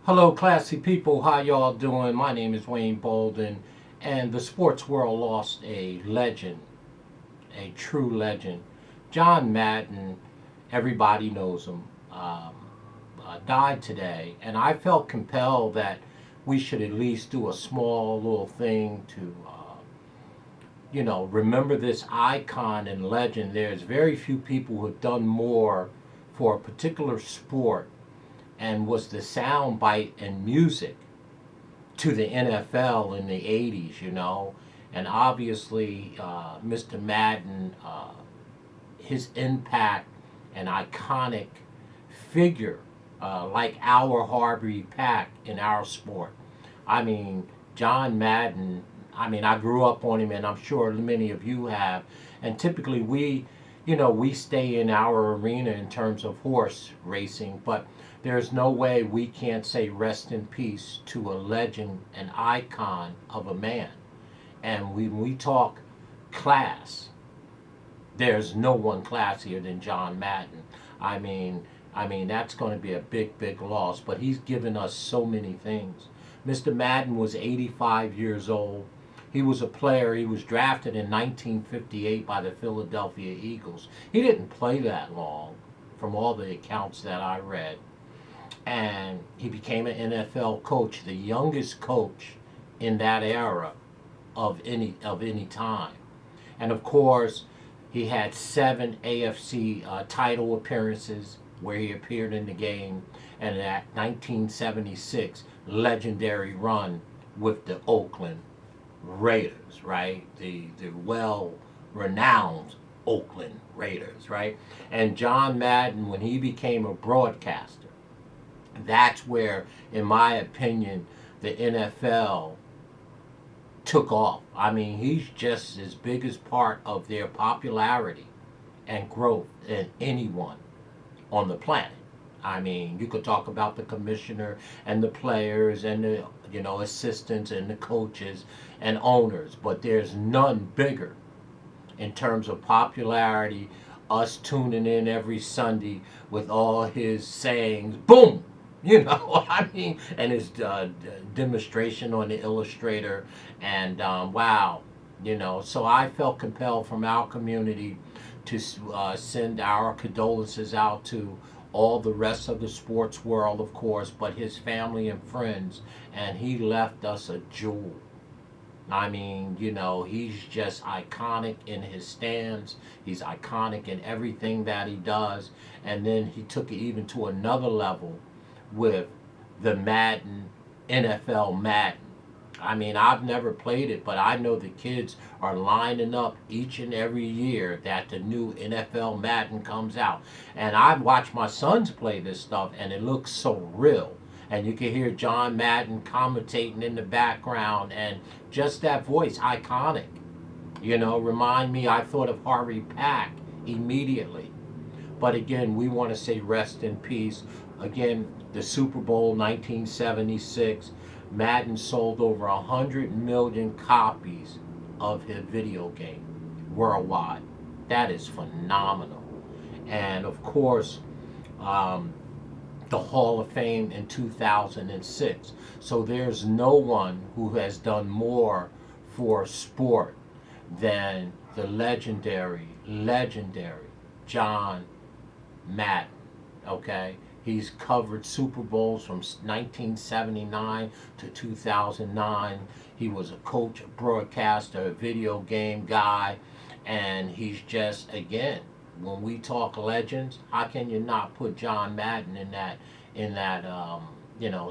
Hello, classy people. How y'all doing? My name is Wayne Bolden, and the sports world lost a legend, a true legend. John Madden, everybody knows him, died today, and I felt compelled that we should at least do a small little thing to, remember this icon and legend. There's very few people who have done more for a particular sport and was the sound bite and music to the NFL in the 80s, And obviously, Mr. Madden, his impact and iconic figure, like our Harvey Pack in our sport. I mean, John Madden, I grew up on him, and I'm sure many of you have. And typically, we stay in our arena in terms of horse racing, but there's no way we can't say rest in peace to a legend, an icon of a man. And when we talk class, there's no one classier than John Madden. I mean, that's going to be a big, big loss. But he's given us so many things. Mr. Madden was 85 years old. He was a player. He was drafted in 1958 by the Philadelphia Eagles. He didn't play that long, from all the accounts that I read. And he became an NFL coach, the youngest coach in that era of any time. And of course, he had 7 AFC title appearances where he appeared in the game, and that 1976 legendary run with the Oakland Raiders, right? The well renowned Oakland Raiders, right? And John Madden, when he became a broadcaster, that's where, in my opinion, the NFL took off. He's just as big as part of their popularity and growth than anyone on the planet. You could talk about the commissioner and the players and the assistants and the coaches and owners, but there's none bigger in terms of popularity. Us tuning in every Sunday with all his sayings, boom, and his demonstration on the illustrator, and wow, So I felt compelled from our community to send our condolences out to all the rest of the sports world, of course, but his family and friends, and he left us a jewel. He's just iconic in his stands. He's iconic in everything that he does. And then he took it even to another level with the Madden, NFL Madden. I've never played it, but I know the kids are lining up each and every year that the new NFL Madden comes out. And I've watched my sons play this stuff, and it looks so real. And you can hear John Madden commentating in the background, and just that voice, iconic. Remind me, I thought of R.I.P immediately. But again, we want to say rest in peace. Again, the Super Bowl 1976, Madden sold over 100 million copies of his video game worldwide. That is phenomenal. And of course, the Hall of Fame in 2006. So there's no one who has done more for sport than the legendary John Madden. Okay? He's covered Super Bowls from 1979 to 2009. He was a coach, a broadcaster, a video game guy, and he's just, again, when we talk legends, how can you not put John Madden in that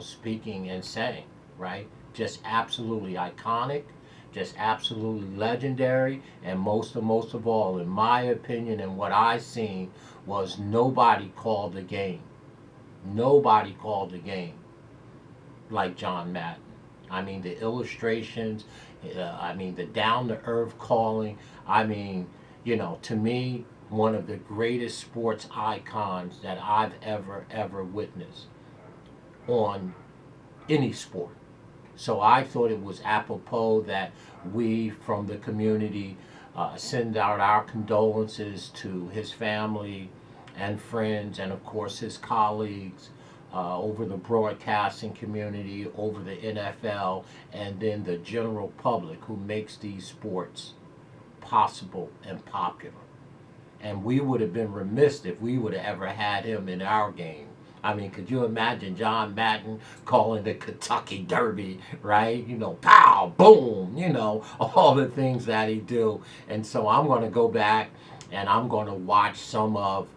speaking and saying, right? Just absolutely iconic, just absolutely legendary, and most of all, in my opinion and what I seen, was nobody called the game. Nobody called the game like John Madden. The illustrations, the down to earth calling. To me, one of the greatest sports icons that I've ever witnessed on any sport. So I thought it was apropos that we from the community send out our condolences to his family and friends, and of course his colleagues, over the broadcasting community, over the NFL, and then the general public who makes these sports possible and popular. And we would have been remiss if we would have ever had him in our game. I mean, could you imagine John Madden calling the Kentucky Derby, right? You know, pow, boom, you know, all the things that he do. And so I'm going to go back and I'm going to watch some of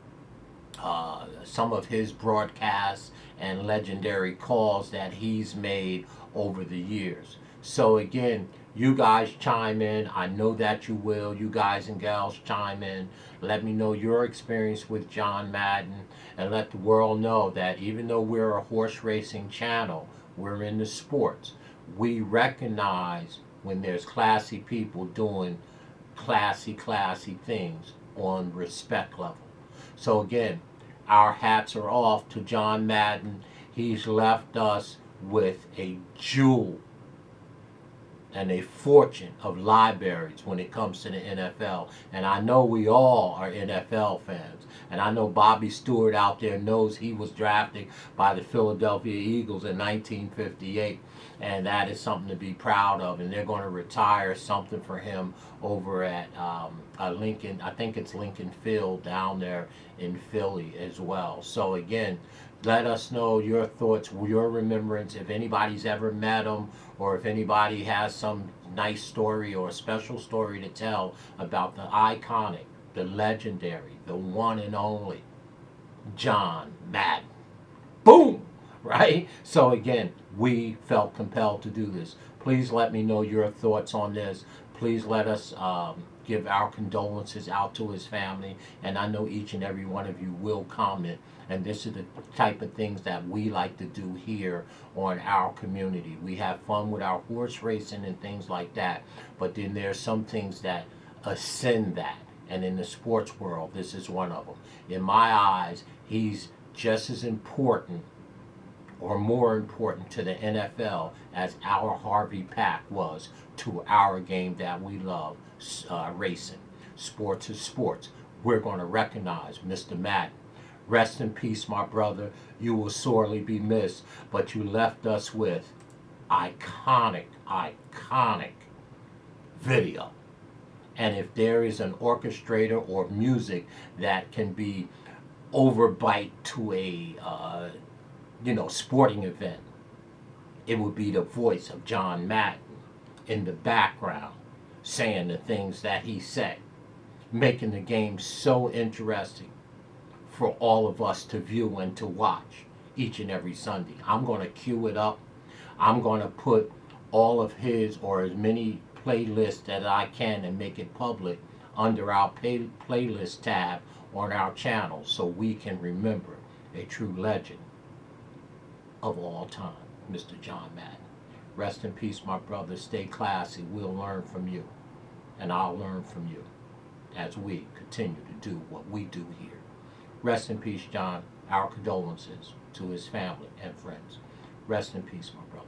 his broadcasts and legendary calls that he's made over the years. So again, you guys chime in. I know that you will. You guys and gals chime in. Let me know your experience with John Madden, and let the world know that even though we're a horse racing channel, we're in the sports. We recognize when there's classy people doing classy things on respect level. So again, our hats are off to John Madden. He's left us with a jewel and a fortune of libraries when it comes to the NFL. And I know we all are NFL fans. And I know Bobby Stewart out there knows he was drafted by the Philadelphia Eagles in 1958. And that is something to be proud of. And they're going to retire something for him over at Lincoln. I think it's Lincoln Field down there in Philly as well. So again, let us know your thoughts, your remembrance, if anybody's ever met him, or if anybody has some nice story or a special story to tell about the iconic, the legendary, the one and only John Madden. Boom! Right? So again, we felt compelled to do this. Please let me know your thoughts on this. Please let us give our condolences out to his family. And I know each and every one of you will comment. And this is the type of things that we like to do here on our community. We have fun with our horse racing and things like that. But then there's some things that ascend that. And in the sports world, this is one of them. In my eyes, he's just as important or more important to the NFL as our Harvey Pack was to our game that we love, racing. Sports is sports. We're going to recognize Mr. Madden. Rest in peace, my brother. You will sorely be missed, but you left us with iconic video. And if there is an orchestrator or music that can be overbite to a sporting event, it would be the voice of John Madden in the background saying the things that he said, making the game so interesting for all of us to view and to watch each and every Sunday. I'm going to queue it up. I'm going to put all of his or as many playlists that I can and make it public under our playlist tab on our channel so we can remember a true legend of all time, Mr. John Madden. Rest in peace, my brother. Stay classy. We'll learn from you, and I'll learn from you as we continue to do what we do here. Rest in peace, John. Our condolences to his family and friends. Rest in peace, my brother.